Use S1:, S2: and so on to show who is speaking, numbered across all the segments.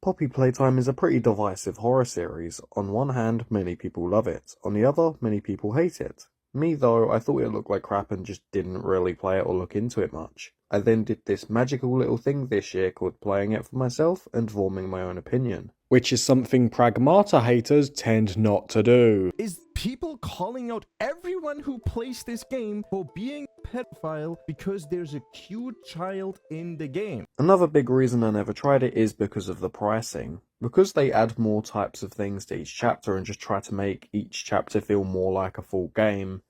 S1: Poppy Playtime is a pretty divisive horror series. On one hand, many people love it. On the other, many people hate it. Me though, I thought it looked like crap and just didn't really play it or look into it much. I then did this magical little thing this year called playing it for myself and forming my own opinion. Which is something Pragmata haters tend not to do.
S2: Is people calling out everyone who plays this game for being a pedophile because there's a cute child in the game.
S1: Another big reason I never tried it is because of the pricing. Because they add more types of things to each chapter and just try to make each chapter feel more like a full game,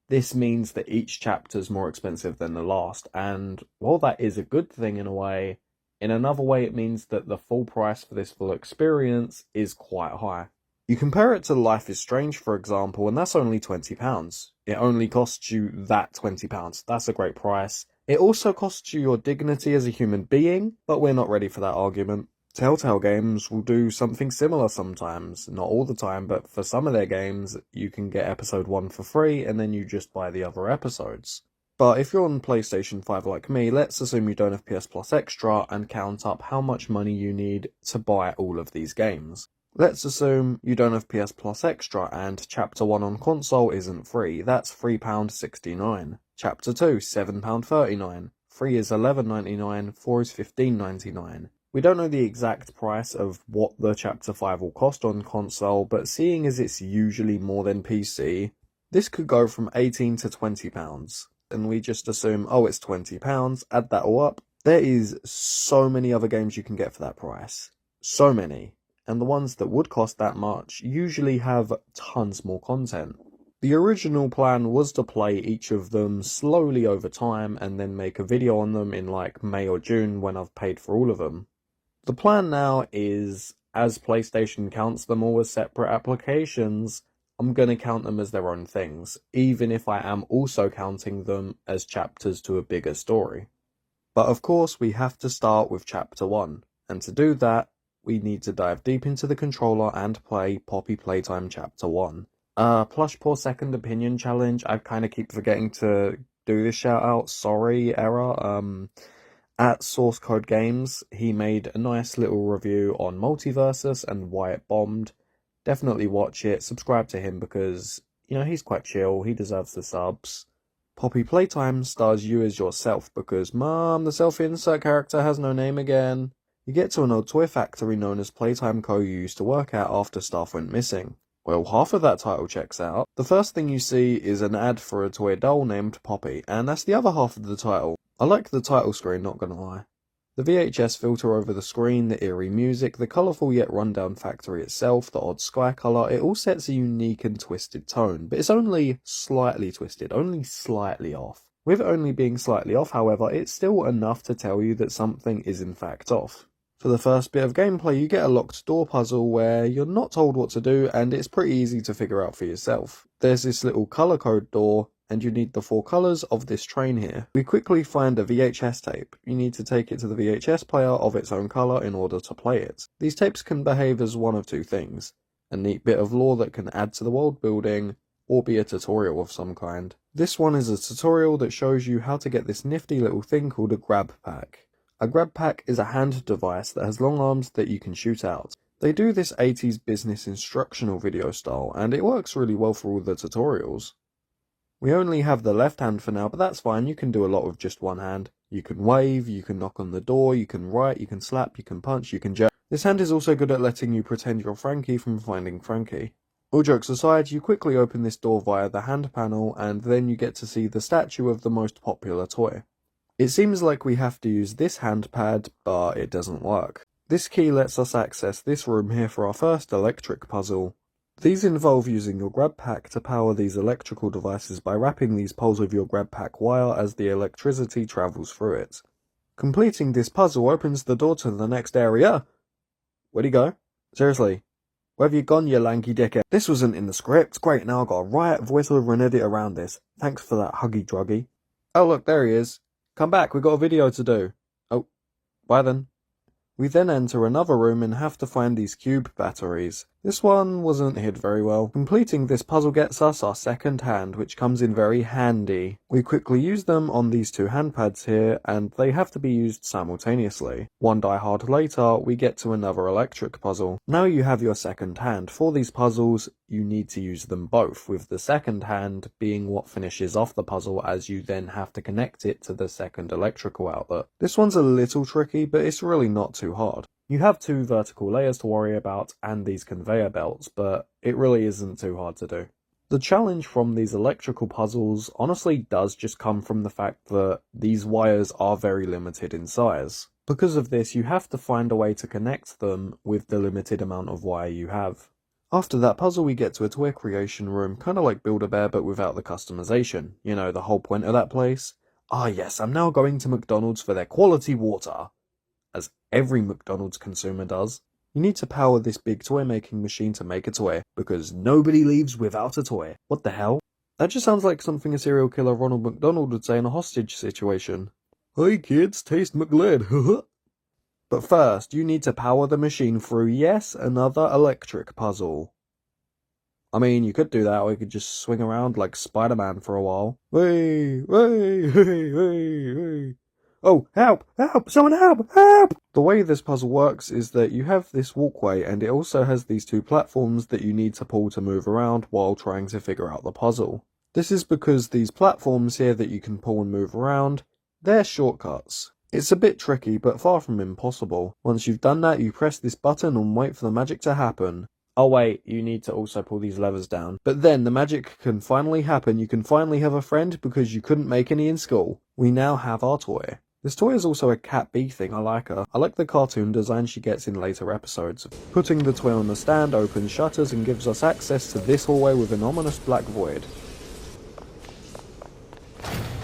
S1: this means that each chapter is more expensive than the last, and while that is a good thing in a way, in another way it means that the full price for this full experience is quite high. You compare it to Life is Strange, for example, and that's only £20. It only costs you that £20. That's a great price. It also costs you your dignity as a human being, but we're not ready for that argument. Telltale games will do something similar sometimes. Not all the time, but for some of their games, you can get episode 1 for free, and then you just buy the other episodes. But if you're on PlayStation 5 like me, let's assume you don't have PS Plus Extra and count up how much money you need to buy all of these games. Let's assume you don't have PS Plus Extra and Chapter 1 on console isn't free. That's £3.69. Chapter 2, £7.39. 3 is £11.99. 4 is £15.99. We don't know the exact price of what the Chapter 5 will cost on console, but seeing as it's usually more than PC, this could go from £18 to £20. And we just assume, oh, it's £20, add that all up. There is so many other games you can get for that price. So many. And the ones that would cost that much usually have tons more content. The original plan was to play each of them slowly over time and then make a video on them in like May or June when I've paid for all of them. The plan now is, as PlayStation counts them all as separate applications, I'm going to count them as their own things, even if I am also counting them as chapters to a bigger story. But of course we have to start with Chapter 1, and to do that, we need to dive deep into the controller and play Poppy Playtime Chapter 1. Plush Poor Second Opinion Challenge, I kind of keep forgetting to do this shout out, sorry, error. At Source Code Games, he made a nice little review on Multiversus and why it bombed. Definitely watch it, subscribe to him because, he's quite chill, he deserves the subs. Poppy Playtime stars you as yourself because, Mom, the self-insert character has no name again. You get to an old toy factory known as Playtime Co. you used to work at after staff went missing. Well, half of that title checks out. The first thing you see is an ad for a toy doll named Poppy, and that's the other half of the title. I like the title screen, not gonna lie. The VHS filter over the screen, the eerie music, the colourful yet rundown factory itself, the odd sky colour, it all sets a unique and twisted tone, but it's only slightly twisted, only slightly off. With it only being slightly off, however, it's still enough to tell you that something is in fact off. For the first bit of gameplay, you get a locked door puzzle where you're not told what to do and it's pretty easy to figure out for yourself. There's this little colour code door, and you need the 4 colours of this train here. We quickly find a VHS tape. You need to take it to the VHS player of its own colour in order to play it. These tapes can behave as one of two things: a neat bit of lore that can add to the world building, or be a tutorial of some kind. This one is a tutorial that shows you how to get this nifty little thing called a grab pack. A grab pack is a hand device that has long arms that you can shoot out. They do this 80s business instructional video style, and it works really well for all the tutorials. We only have the left hand for now, but that's fine, you can do a lot with just one hand. You can wave, you can knock on the door, you can write, you can slap, you can punch, you can jerk. This hand is also good at letting you pretend you're Frankie from Finding Frankie. All jokes aside, you quickly open this door via the hand panel, and then you get to see the statue of the most popular toy. It seems like we have to use this hand pad, but it doesn't work. This key lets us access this room here for our first electric puzzle. These involve using your grab pack to power these electrical devices by wrapping these poles with your grab pack wire as the electricity travels through it. Completing this puzzle opens the door to the next area. Where'd he go? Seriously, where have you gone, you lanky dickhead? This wasn't in the script. Great, now I've got a riot voiceover and edit around this. Thanks for that, huggy druggy. Oh look, there he is. Come back, we've got a video to do. Oh, bye then. We then enter another room and have to find these cube batteries. This one wasn't hid very well. Completing this puzzle gets us our second hand, which comes in very handy. We quickly use them on these two handpads here, and they have to be used simultaneously. One die hard later, we get to another electric puzzle. Now you have your second hand. For these puzzles, you need to use them both, with the second hand being what finishes off the puzzle as you then have to connect it to the second electrical outlet. This one's a little tricky, but it's really not too hard. You have two vertical layers to worry about and these conveyor belts, but it really isn't too hard to do. The challenge from these electrical puzzles honestly does just come from the fact that these wires are very limited in size. Because of this, you have to find a way to connect them with the limited amount of wire you have. After that puzzle, we get to a toy creation room, kinda like Build-A-Bear but without the customization. You know, the whole point of that place? Ah yes, I'm now going to McDonald's for their quality water. As every McDonald's consumer does. You need to power this big toy making machine to make a toy, because nobody leaves without a toy. What the hell? That just sounds like something a serial killer Ronald McDonald would say in a hostage situation. Hey kids, taste McLeod, But first, you need to power the machine through, yes, another electric puzzle. I mean, you could do that, or you could just swing around like Spider-Man for a while. Hey, hey, hey, hey, hey. Oh, help! Help! Someone help! Help! The way this puzzle works is that you have this walkway and it also has these two platforms that you need to pull to move around while trying to figure out the puzzle. This is because these platforms here that you can pull and move around, they're shortcuts. It's a bit tricky, but far from impossible. Once you've done that, you press this button and wait for the magic to happen. Oh wait, you need to also pull these levers down. But then the magic can finally happen. You can finally have a friend because you couldn't make any in school. We now have our toy. This toy is also a Cat B thing, I like her. I like the cartoon design she gets in later episodes. Putting the toy on the stand opens shutters and gives us access to this hallway with an ominous black void.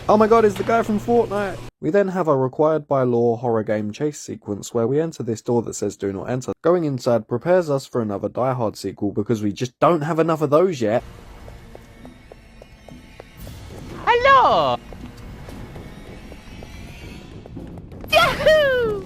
S1: Oh my god, it's the guy from Fortnite! We then have a required by law horror game chase sequence where we enter this door that says do not enter. Going inside prepares us for another Die Hard sequel because we just don't have enough of those yet.
S3: Hello! Yahoo!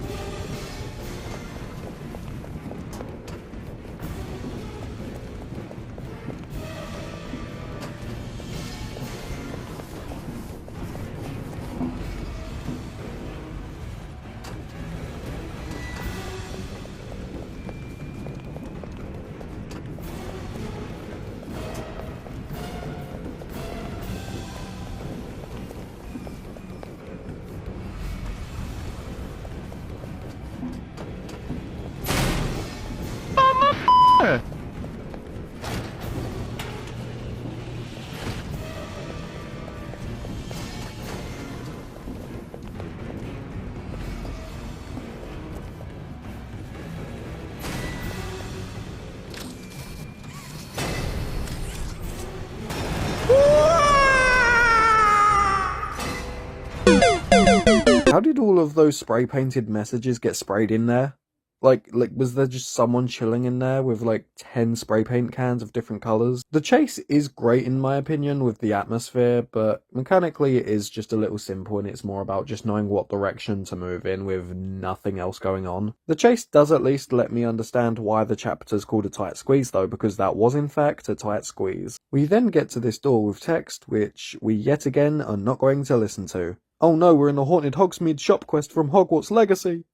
S1: How did all of those spray painted messages get sprayed in there? Like, was there just someone chilling in there with like 10 spray paint cans of different colours? The chase is great in my opinion with the atmosphere, but mechanically it is just a little simple and it's more about just knowing what direction to move in with nothing else going on. The chase does at least let me understand why the chapter's called a tight squeeze though, because that was in fact a tight squeeze. We then get to this door with text, which we yet again are not going to listen to. Oh no, we're in the haunted Hogsmeade shop quest from Hogwarts Legacy!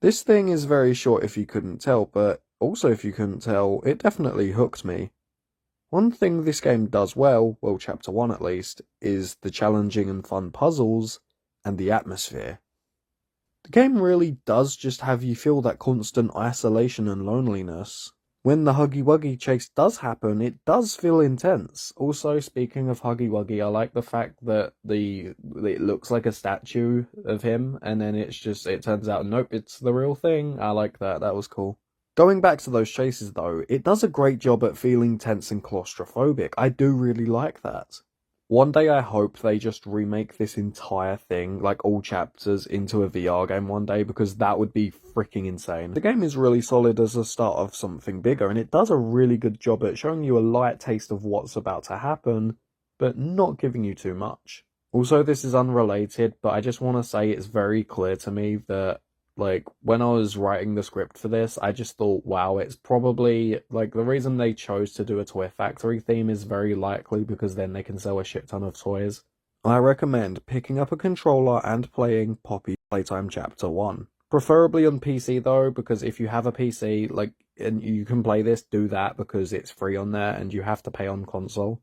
S1: This thing is very short if you couldn't tell, but also if you couldn't tell, it definitely hooked me. One thing this game does well chapter 1 at least, is the challenging and fun puzzles and the atmosphere. The game really does just have you feel that constant isolation and loneliness. When the Huggy Wuggy chase does happen, it does feel intense. Also, speaking of Huggy Wuggy, I like the fact that it looks like a statue of him, and then it turns out, nope, it's the real thing. I like that, that was cool. Going back to those chases though, it does a great job at feeling tense and claustrophobic. I do really like that. One day I hope they just remake this entire thing, like all chapters, into a VR game one day, because that would be freaking insane. The game is really solid as a start of something bigger, and it does a really good job at showing you a light taste of what's about to happen, but not giving you too much. Also, this is unrelated, but I just want to say it's very clear to me that, like, when I was writing the script for this, I just thought, wow, it's probably, like, the reason they chose to do a Toy Factory theme is very likely because then they can sell a shit ton of toys. I recommend picking up a controller and playing Poppy Playtime Chapter 1. Preferably on PC though, because if you have a PC, like, and you can play this, do that because it's free on there and you have to pay on console.